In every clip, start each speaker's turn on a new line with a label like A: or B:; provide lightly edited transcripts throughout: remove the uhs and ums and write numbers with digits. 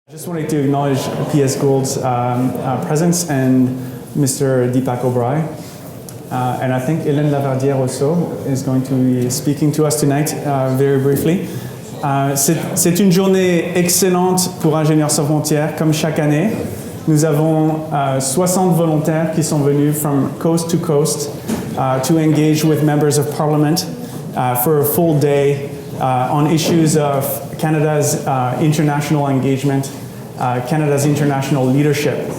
A: I just wanted to acknowledge P.S. Gould's presence and Mr. Deepak O'Brien. And I think Hélène Laverdière also is going to be speaking to us tonight very briefly. C'est une journée excellente pour Ingénieurs sans frontières, comme chaque année. Nous avons 60 volontaires qui sont venus from coast to coast to engage with members of parliament for a full day on issues of Canada's international engagement, Canada's international leadership.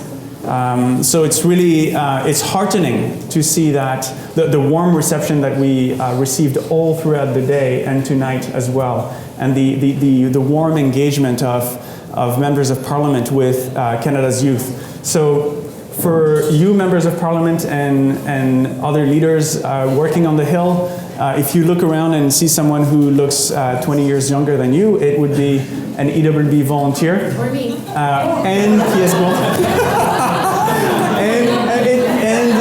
A: So it's really, it's heartening to see that the warm reception that we received all throughout the day and tonight as well, and the warm engagement of members of parliament with Canada's youth. So for you members of parliament and other leaders working on the Hill, if you look around and see someone who looks 20 years younger than you, it would be an EWB volunteer.
B: Or me.
A: And P.S. Gould. and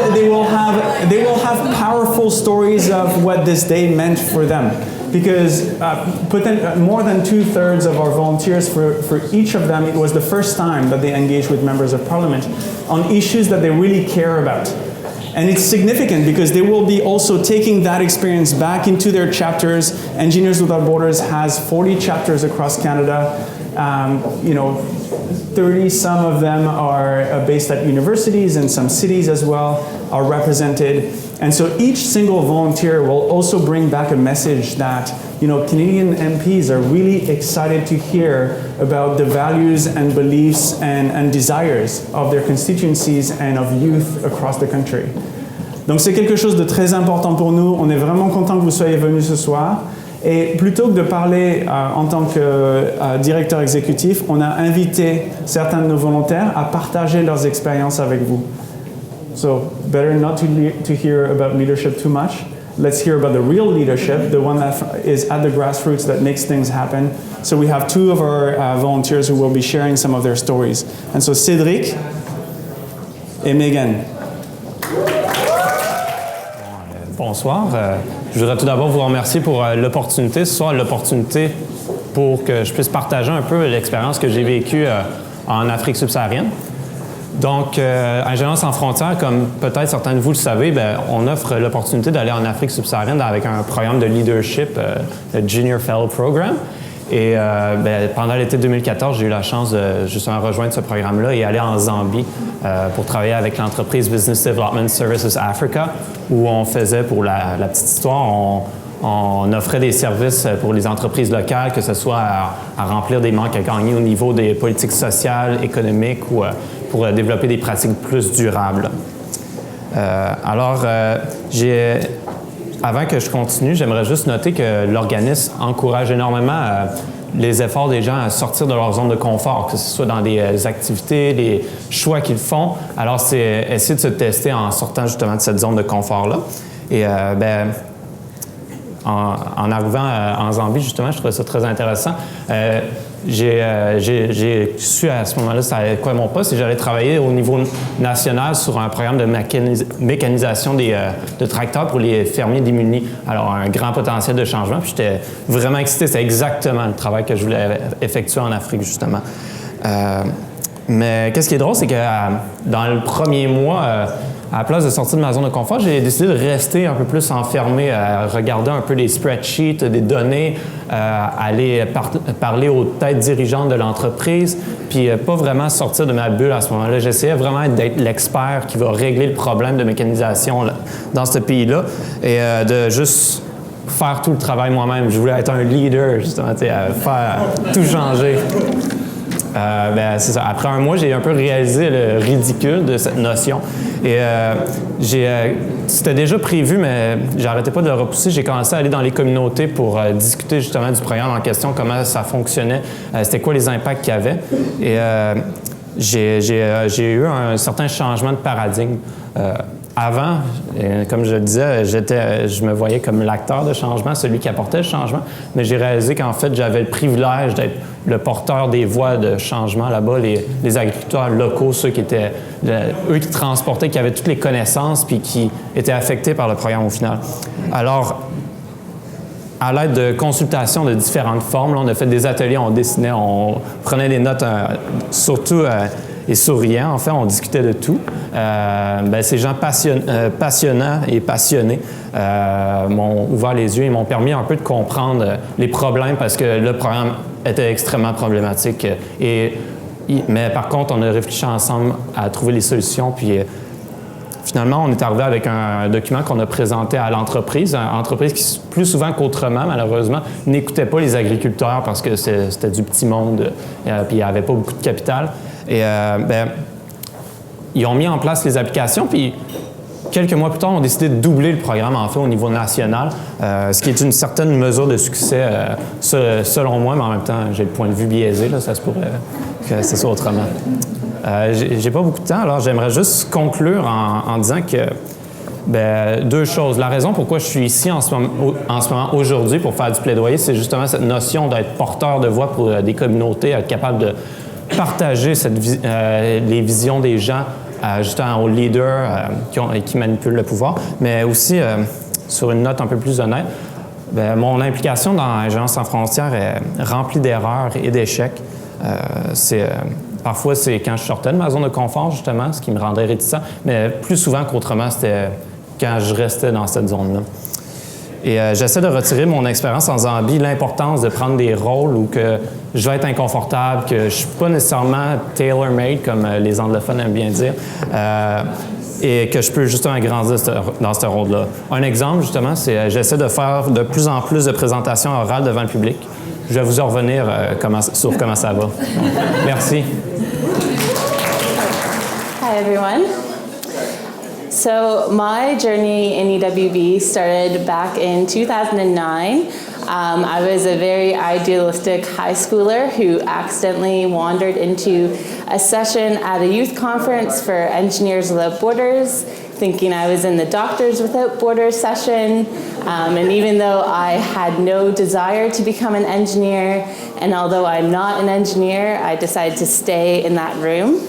A: they will have powerful stories of what this day meant for them. Because more than 2/3 of our volunteers, for each of them, it was the first time that they engaged with members of parliament on issues that they really care about. And it's significant because they will be also taking that experience back into their chapters. Engineers Without Borders has 40 chapters across Canada. 30 some of them are based at universities, and some cities as well are represented. And so each single volunteer will also bring back a message that Canadian MPs are really excited to hear about the values and beliefs and desires of their constituencies and of youth across the country. Donc c'est quelque chose de très important pour nous. On est vraiment content que vous soyez venus ce soir. Et plutôt que de parler en tant que directeur exécutif, on a invité certains de nos volontaires à partager leurs expériences avec vous. So better not to hear about leadership too much. Let's hear about the real leadership, the one that is at the grassroots that makes things happen. So we have two of our volunteers who will be sharing some of their stories. And so Cédrik et Meaghan.
C: Bonsoir. Je voudrais tout d'abord vous remercier pour l'opportunité, ce soir, l'opportunité pour que je puisse partager un peu l'expérience que j'ai vécue en Afrique subsaharienne. Donc, Ingénieurs sans frontières, comme peut-être certains de vous le savez, on offre l'opportunité d'aller en Afrique subsaharienne avec un programme de leadership, le Junior Fellow Program. Et pendant l'été 2014, j'ai eu la chance de justement rejoindre ce programme-là et aller en Zambie pour travailler avec l'entreprise Business Development Services Africa, où on faisait, pour la petite histoire, on offrait des services pour les entreprises locales, que ce soit à remplir des manques à gagner au niveau des politiques sociales, économiques ou pour développer des pratiques plus durables. Avant que je continue, j'aimerais juste noter que l'organisme encourage énormément les efforts des gens à sortir de leur zone de confort, que ce soit dans des activités, des choix qu'ils font. Alors, c'est essayer de se tester en sortant justement de cette zone de confort-là. Et en arrivant en Zambie, justement, je trouvais ça très intéressant. J'ai su à ce moment-là quoi mon poste, et j'allais travailler au niveau national sur un programme de mécanisation de tracteurs pour les fermiers démunis. Alors, un grand potentiel de changement, puis j'étais vraiment excité. C'est exactement le travail que je voulais effectuer en Afrique, justement. Mais qu'est-ce qui est drôle, c'est que dans le premier mois, à la place de sortir de ma zone de confort, j'ai décidé de rester un peu plus enfermé, à regarder un peu les spreadsheets, des données, aller parler aux têtes dirigeantes de l'entreprise, puis pas vraiment sortir de ma bulle à ce moment-là. J'essayais vraiment d'être l'expert qui va régler le problème de mécanisation dans ce pays-là et de juste faire tout le travail moi-même. Je voulais être un leader, justement, faire tout changer. C'est ça. Après un mois, j'ai un peu réalisé le ridicule de cette notion. Et c'était déjà prévu, mais j'arrêtais pas de le repousser. J'ai commencé à aller dans les communautés pour discuter justement du programme en question, comment ça fonctionnait, c'était quoi les impacts qu'il y avait. Et j'ai eu un certain changement de paradigme. Avant, comme je le disais, je me voyais comme l'acteur de changement, celui qui apportait le changement, mais j'ai réalisé qu'en fait, j'avais le privilège d'être le porteur des voies de changement là-bas, les agriculteurs locaux, eux qui transportaient, qui avaient toutes les connaissances puis qui étaient affectés par le programme au final. Alors, à l'aide de consultations de différentes formes. Là, on a fait des ateliers, on dessinait, on prenait des notes, surtout et souriant. En fait, on discutait de tout. Ces gens passionnants et passionnés m'ont ouvert les yeux et m'ont permis un peu de comprendre les problèmes parce que le programme était extrêmement problématique. Mais par contre, on a réfléchi ensemble à trouver les solutions. Puis finalement, on est arrivé avec un document qu'on a présenté à l'entreprise, une entreprise qui, plus souvent qu'autrement, malheureusement, n'écoutait pas les agriculteurs parce que c'était du petit monde, puis il n'y avait pas beaucoup de capital. Et ils ont mis en place les applications, puis quelques mois plus tard, on a décidé de doubler le programme, en fait, au niveau national, ce qui est une certaine mesure de succès, selon moi, mais en même temps, j'ai le point de vue biaisé, là, ça se pourrait que ce soit autrement. J'ai pas beaucoup de temps, alors j'aimerais juste conclure en disant que deux choses. La raison pourquoi je suis ici en ce moment aujourd'hui pour faire du plaidoyer, c'est justement cette notion d'être porteur de voix pour des communautés, être capable de partager les visions des gens justement aux leaders qui manipulent le pouvoir, mais aussi sur une note un peu plus honnête. Mon implication dans l'Agence sans frontières est remplie d'erreurs et d'échecs. Parfois, c'est quand je sortais de ma zone de confort, justement, ce qui me rendrait réticent, mais plus souvent qu'autrement, c'était quand je restais dans cette zone-là. Et j'essaie de retirer mon expérience en Zambie, l'importance de prendre des rôles où que je vais être inconfortable, que je ne suis pas nécessairement tailor-made, comme les anglophones aiment bien dire, et que je peux justement grandir dans ce rôle-là. Un exemple, justement, c'est j'essaie de faire de plus en plus de présentations orales devant le public. Je vais vous en revenir sur comment ça va. Merci.
B: Hi, everyone. So my journey in EWB started back in 2009. I was a very idealistic high schooler who accidentally wandered into a session at a youth conference for Engineers Without Borders, thinking I was in the Doctors Without Borders session. And even though I had no desire to become an engineer, and although I'm not an engineer, I decided to stay in that room.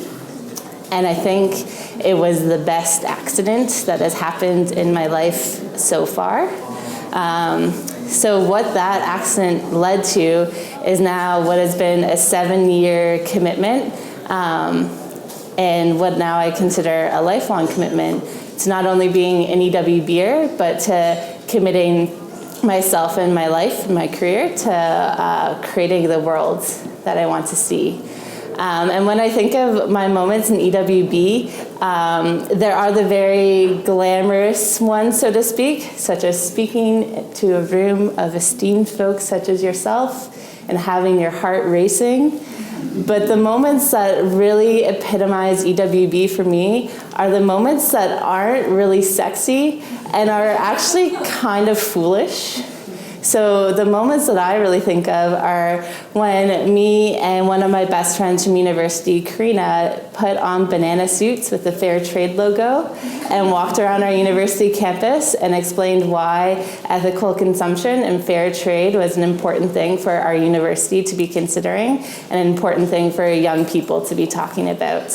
B: And I think it was the best accident that has happened in my life so far. So what that accident led to is now what has been a 7-year commitment, and what now I consider a lifelong commitment to not only being an EWBer, but to committing myself and my life and my career to creating the world that I want to see. And when I think of my moments in EWB, there are the very glamorous ones, so to speak, such as speaking to a room of esteemed folks such as yourself and having your heart racing. But the moments that really epitomize EWB for me are the moments that aren't really sexy and are actually kind of foolish. So the moments that I really think of are when me and one of my best friends from university, Karina, put on banana suits with the Fair Trade logo and walked around our university campus and explained why ethical consumption and fair trade was an important thing for our university to be considering and an important thing for young people to be talking about.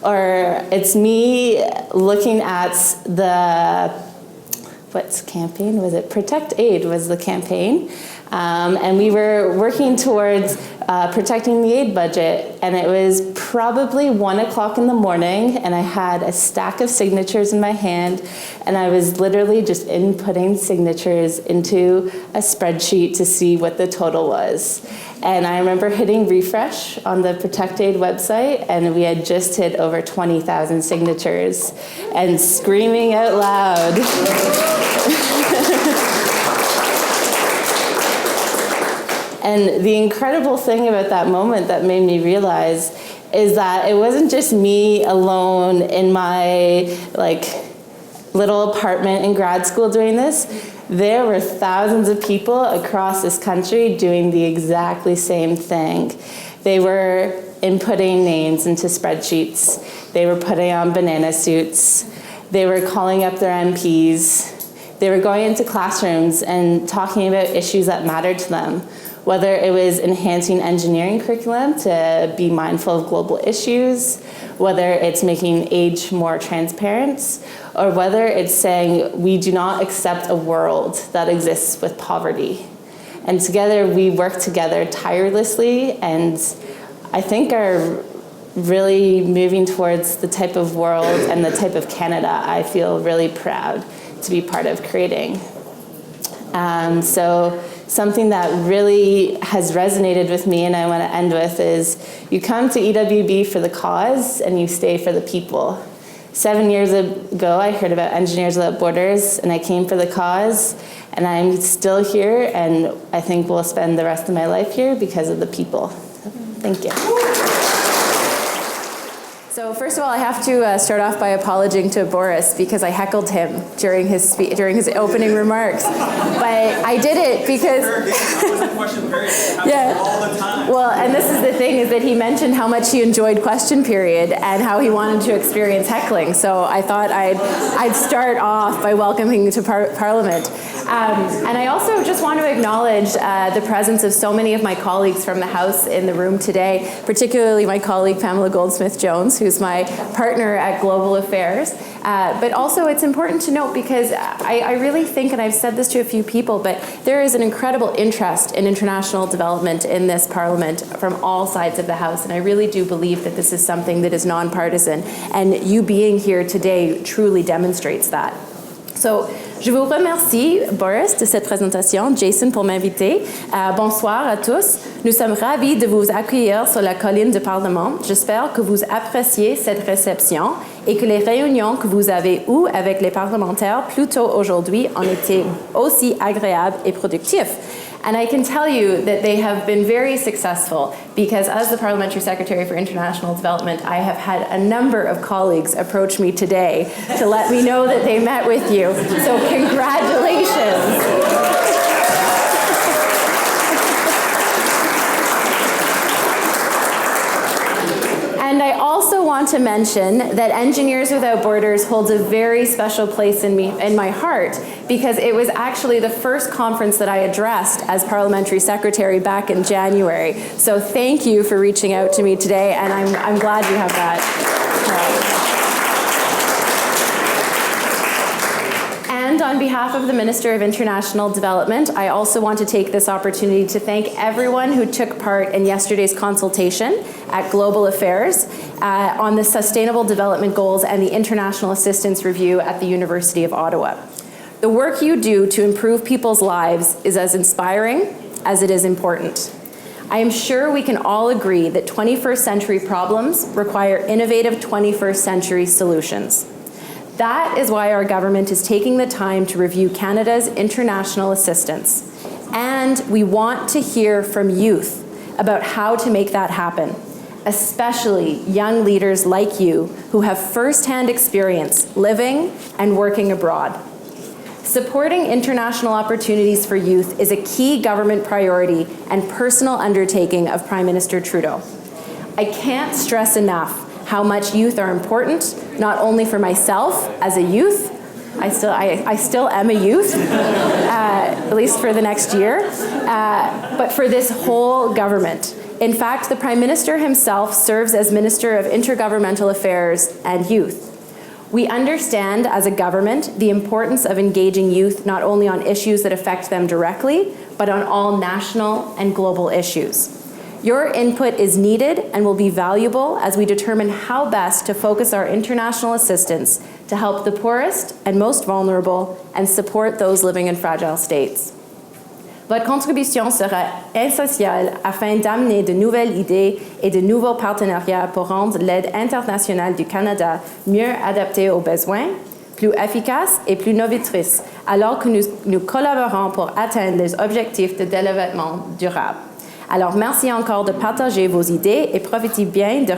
B: Or it's me looking at what's campaign? Was it Protect Aid was the campaign. And we were working towards protecting the aid budget. And it was probably 1 o'clock in the morning. And I had a stack of signatures in my hand. And I was literally just inputting signatures into a spreadsheet to see what the total was. And I remember hitting refresh on the Protect Aid website, and we had just hit over 20,000 signatures, and screaming out loud. And the incredible thing about that moment that made me realize is that it wasn't just me alone in my little apartment in grad school doing this. There were thousands of people across this country doing the exactly same thing. They were inputting names into spreadsheets. They were putting on banana suits. They were calling up their MPs. They were going into classrooms and talking about issues that mattered to them. whether it was enhancing engineering curriculum to be mindful of global issues, whether it's making age more transparent, or whether it's saying we do not accept a world that exists with poverty. And together we work together tirelessly, and I think are really moving towards the type of world and the type of Canada I feel really proud to be part of creating. So something that really has resonated with me and I want to end with is you come to EWB for the cause and you stay for the people. 7 years ago, I heard about Engineers Without Borders and I came for the cause, and I'm still here, and I think we'll spend the rest of my life here because of the people. Thank you.
D: So first of all, I have to start off by apologizing to Boris because I heckled him during his opening remarks. But I did it because yeah.
A: All the time.
D: Well, and this is the thing, is that he mentioned how much he enjoyed question period and how he wanted to experience heckling. So I thought I'd start off by welcoming you to Parliament. And I also just want to acknowledge the presence of so many of my colleagues from the House in the room today, particularly my colleague Pamela Goldsmith-Jones, who's my partner at Global Affairs. But also it's important to note, because I really think, and I've said this to a few people, but there is an incredible interest in international development in this Parliament from all sides of the House, and I really do believe that this is something that is nonpartisan, and you being here today truly demonstrates that. So, je vous remercie, Boris, de cette présentation, Jason, pour m'inviter. Bonsoir à tous. Nous sommes ravis de vous accueillir sur la colline du Parlement. J'espère que vous appréciez cette réception et que les réunions que vous avez eues avec les parlementaires plus tôt aujourd'hui ont été aussi agréables et productives. And I can tell you that they have been very successful, because as the Parliamentary Secretary for International Development, I have had a number of colleagues approach me today to let me know that they met with you. So congratulations. And I also want to mention that Engineers Without Borders holds a very special place in my heart, because it was actually the first conference that I addressed as Parliamentary Secretary back in January. So thank you for reaching out to me today, and I'm glad you have that. And on behalf of the Minister of International Development, I also want to take this opportunity to thank everyone who took part in yesterday's consultation at Global Affairs on the Sustainable Development Goals and the International Assistance Review at the University of Ottawa. The work you do to improve people's lives is as inspiring as it is important. I am sure we can all agree that 21st century problems require innovative 21st century solutions. That is why our government is taking the time to review Canada's international assistance. And we want to hear from youth about how to make that happen, especially young leaders like you who have first-hand experience living and working abroad. Supporting international opportunities for youth is a key government priority and personal undertaking of Prime Minister Trudeau. I can't stress enough how much youth are important, not only for myself as a youth, I still am a youth, at least for the next year, but for this whole government. In fact, the Prime Minister himself serves as Minister of Intergovernmental Affairs and Youth. We understand as a government the importance of engaging youth not only on issues that affect them directly, but on all national and global issues. Your input is needed and will be valuable as we determine how best to focus our international assistance to help the poorest and most vulnerable and support those living in fragile states. Votre contribution sera essentielle afin d'amener de nouvelles idées et de nouveaux partenariats pour rendre l'aide internationale du Canada mieux adaptée aux besoins, plus efficace et plus novatrice, alors que nous collaborons pour atteindre les objectifs de développement durable. Alors, merci encore de partager vos idées et profitez bien du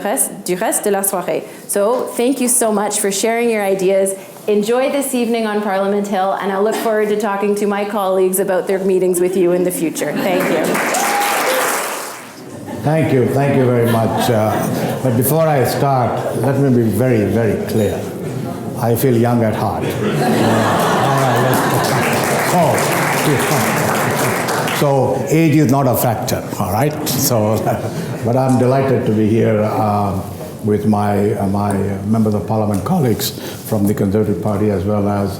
D: reste de la soirée. So, thank you so much for sharing your ideas. Enjoy this evening on Parliament Hill, and I look forward to talking to my colleagues about their meetings with you in the future. Thank you.
E: Thank you very much. But before I start, let me be very, very clear. I feel young at heart. So age is not a factor, all right? So, but I'm delighted to be here with my members of parliament colleagues from the Conservative Party as well as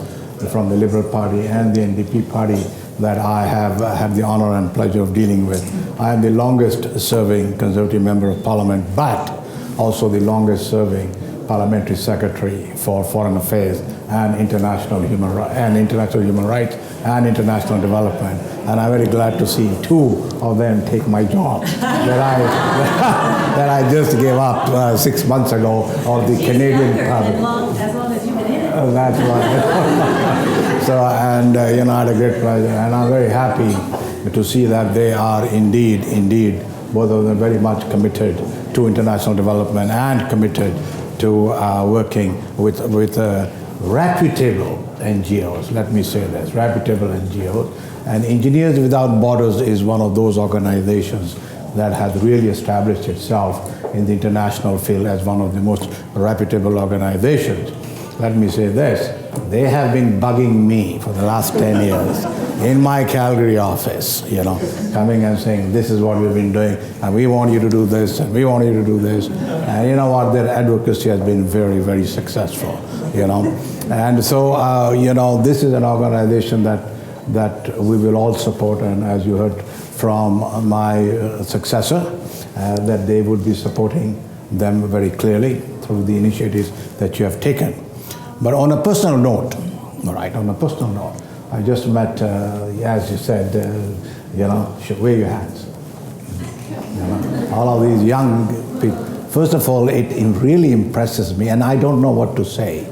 E: from the Liberal Party and the NDP Party that I have had the honor and pleasure of dealing with. I am the longest serving Conservative member of Parliament, but also the longest serving Parliamentary Secretary for Foreign Affairs and international human rights and international development. And I'm very glad to see two of them take my job that I just gave up 6 months ago of the Canadian Parliament.
F: As long as you've been in it.
E: That's right. So, and I had a great pleasure, and I'm very happy to see that they are indeed, both of them very much committed to international development and committed to working with reputable NGOs. Let me say this, reputable NGOs. And Engineers Without Borders is one of those organizations that has really established itself in the international field as one of the most reputable organizations. Let me say this, they have been bugging me for the last 10 years in my Calgary office, coming and saying, this is what we've been doing, and we want you to do this, and we want you to do this. And you know what, their advocacy has been very, very successful, And so, this is an organization that we will all support, and as you heard from my successor, that they would be supporting them very clearly through the initiatives that you have taken. But on a personal note, I just met, as you said, wave your hands. All of these young people. First of all, it really impresses me, and I don't know what to say.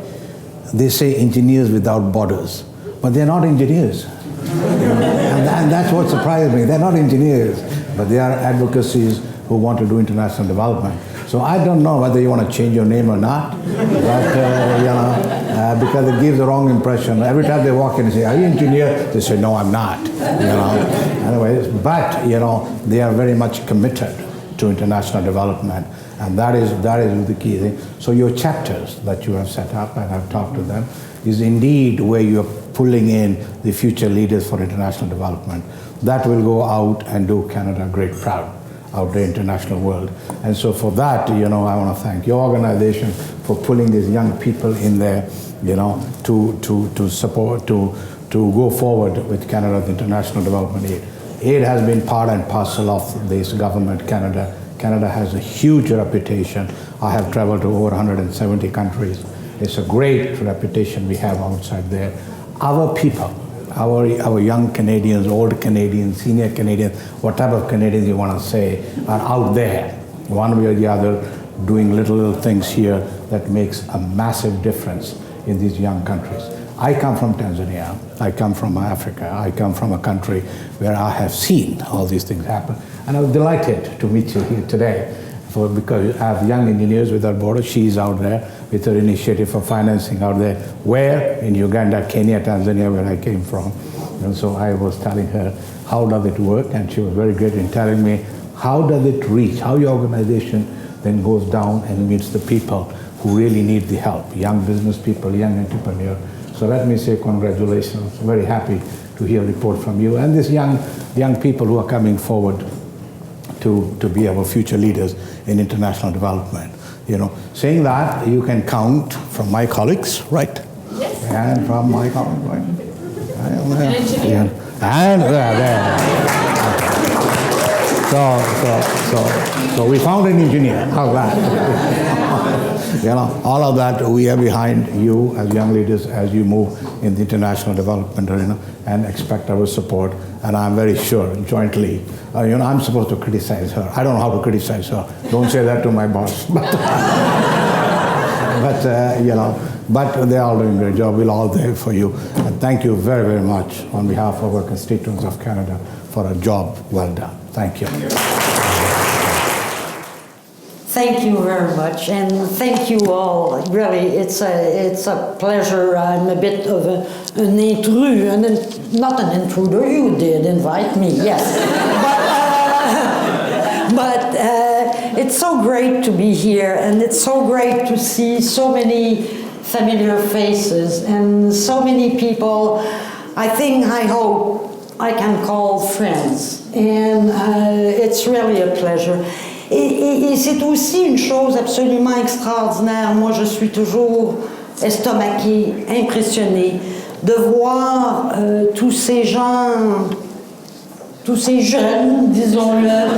E: They say Engineers Without Borders, but they're not engineers. And that's what surprised me. They're not engineers, but they are advocacies who want to do international development. So I don't know whether you want to change your name or not, but because it gives the wrong impression. Every time they walk in and say, "Are you an engineer?" They say, "No, I'm not." Anyways, but they are very much committed to international development, and that is the key thing. So your chapters that you have set up, and I've talked to them, is indeed where you are pulling in the future leaders for international development. That will go out and do Canada great proud out there in the international world. And so for that, I want to thank your organization for pulling these young people in there, to support, to go forward with Canada's international development aid. Aid has been part and parcel of this government, Canada. Canada has a huge reputation. I have traveled to over 170 countries. It's a great reputation we have outside there. Our people, our young Canadians, old Canadians, senior Canadians, what type of Canadians you want to say, are out there, one way or the other, doing little things here that makes a massive difference in these young countries. I come from Tanzania, I come from Africa, I come from a country where I have seen all these things happen. And I was delighted to meet you here today, because I have Young Engineers Without Borders. She's out there with her initiative for financing out there. Where? In Uganda, Kenya, Tanzania, where I came from. And so I was telling her, how does it work? And she was very great in telling me, how does it reach? How your organization then goes down and meets the people who really need the help, young business people, young entrepreneurs. So let me say congratulations. Very happy to hear a report from you and these young people who are coming forward to be our future leaders in international development. Saying that, you can count from my colleagues, right?
B: Yes.
E: And from my colleagues, right?
B: An engineer.
E: And there. So we found an engineer. How's that? All of that, we are behind you as young leaders as you move in the international development arena, and expect our support. And I'm very sure, jointly, I'm supposed to criticize her. I don't know how to criticize her. Don't say that to my boss. But they're all doing a great job. We're all there for you. And thank you very, very much on behalf of our constituents of Canada for a job well done. Thank you.
F: Thank you very much, and thank you all. Really, it's a pleasure. I'm a bit of an intruder, not an intruder. You did invite me, yes, but it's so great to be here, and it's so great to see so many familiar faces and so many people. I hope I can call friends. And it's really a pleasure. Et c'est aussi une chose absolument extraordinaire. Moi, je suis toujours estomaquée, impressionnée de voir tous ces gens, tous ces jeunes, disons-le,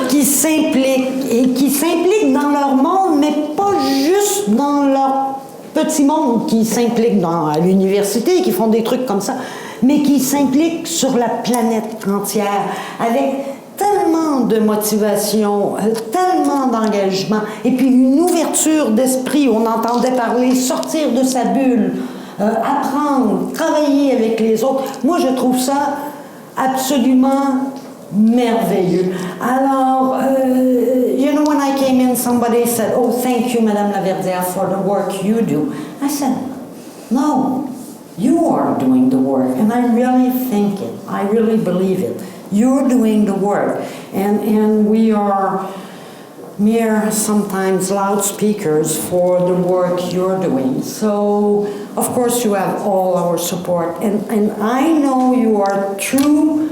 F: qui s'impliquent dans leur monde, mais pas juste dans leur petit monde, qui s'impliquent à l'université, qui font des trucs comme ça, mais qui s'impliquent sur la planète entière, avec tellement de motivation, tellement d'engagement, et puis une ouverture d'esprit. On entendait parler sortir de sa bulle, apprendre, travailler avec les autres. Moi, je trouve ça absolument merveilleux. Alors, you know, when I came in, somebody said, "Oh, thank you, Madame Laverdière, for the work you do." I said, "No, you are doing the work, and I really think it. I really believe it. You're doing the work, and we are mere sometimes loudspeakers for the work you're doing. So, of course, you have all our support, and I know you are true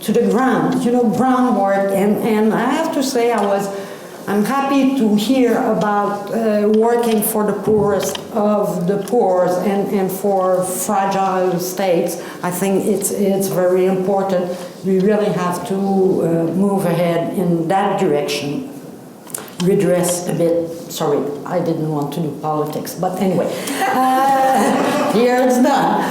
F: to the ground, you know, groundwork, and I have to say I'm happy to hear about working for the poorest of the poor and for fragile states. I think it's very important. We really have to move ahead in that direction. Redress a bit. Sorry, I didn't want to do politics, but anyway, here it's done.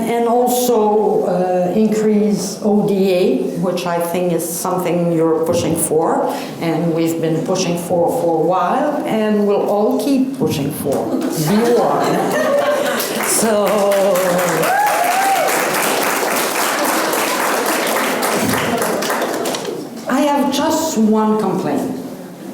F: And also increase ODA, which I think is something you're pushing for, and we've been pushing for a while, and we'll all keep pushing for. Be warned. So. I have just one complaint.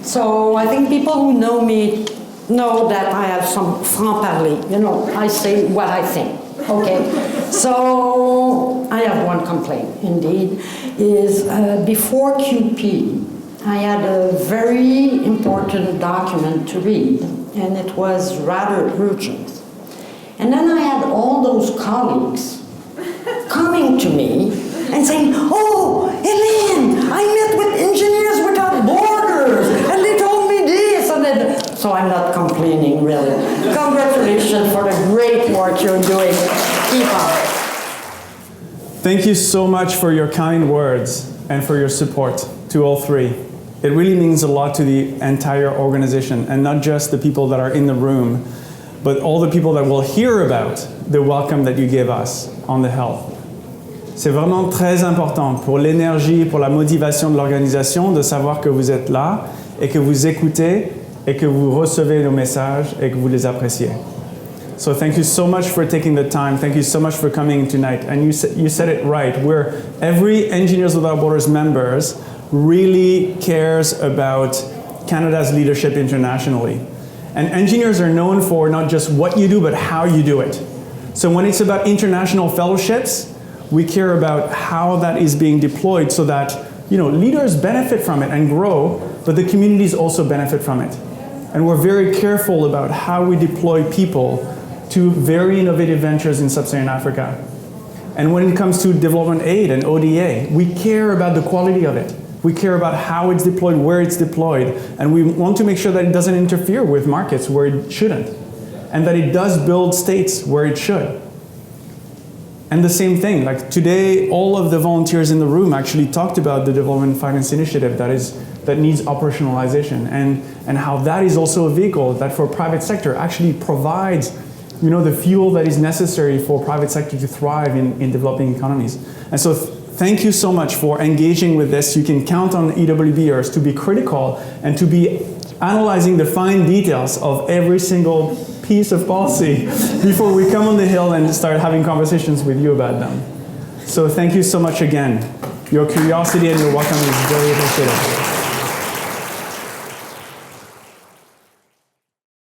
F: So I think people who know me know that I have some franc-parler. You know, I say what I think. Okay? So I have one complaint, indeed, is before QP, I had a very important document to read, and it was rather urgent. And then I had all those colleagues coming to me and saying, "Oh, Hélène, I met with Engineers Without Borders, and they told me this," and then, so I'm not complaining, really. Congratulations for the great work you're doing. Keep up.
A: Thank you so much for your kind words and for your support to all three. It really means a lot to the entire organization, and not just the people that are in the room, but all the people that will hear about the welcome that you give us on the Hill. C'est vraiment très important pour l'énergie, pour la motivation de l'organisation de savoir que vous êtes là et que vous écoutez et que vous recevez nos messages et que vous les appréciez. So thank you so much for taking the time. Thank you so much for coming tonight. And you said it right. Every Engineers Without Borders members really cares about Canada's leadership internationally. And engineers are known for not just what you do, but how you do it. So when it's about international fellowships, we care about how that is being deployed so that, you know, leaders benefit from it and grow, but the communities also benefit from it. And we're very careful about how we deploy people to very innovative ventures in sub-Saharan Africa. And when it comes to development aid and ODA, we care about the quality of it. We care about how it's deployed, where it's deployed, and we want to make sure that it doesn't interfere with markets where it shouldn't, and that it does build states where it should. And the same thing, like today, all of the volunteers in the room actually talked about the Development Finance Initiative that needs operationalization, and how that is also a vehicle that for private sector actually provides, you know, the fuel that is necessary for private sector to thrive in developing economies. And so thank you so much for engaging with this. You can count on EWBers to be critical and to be analyzing the fine details of every single piece of policy before we come on the Hill and start having conversations with you about them. So thank you so much again. Your curiosity and your welcome is very appreciated.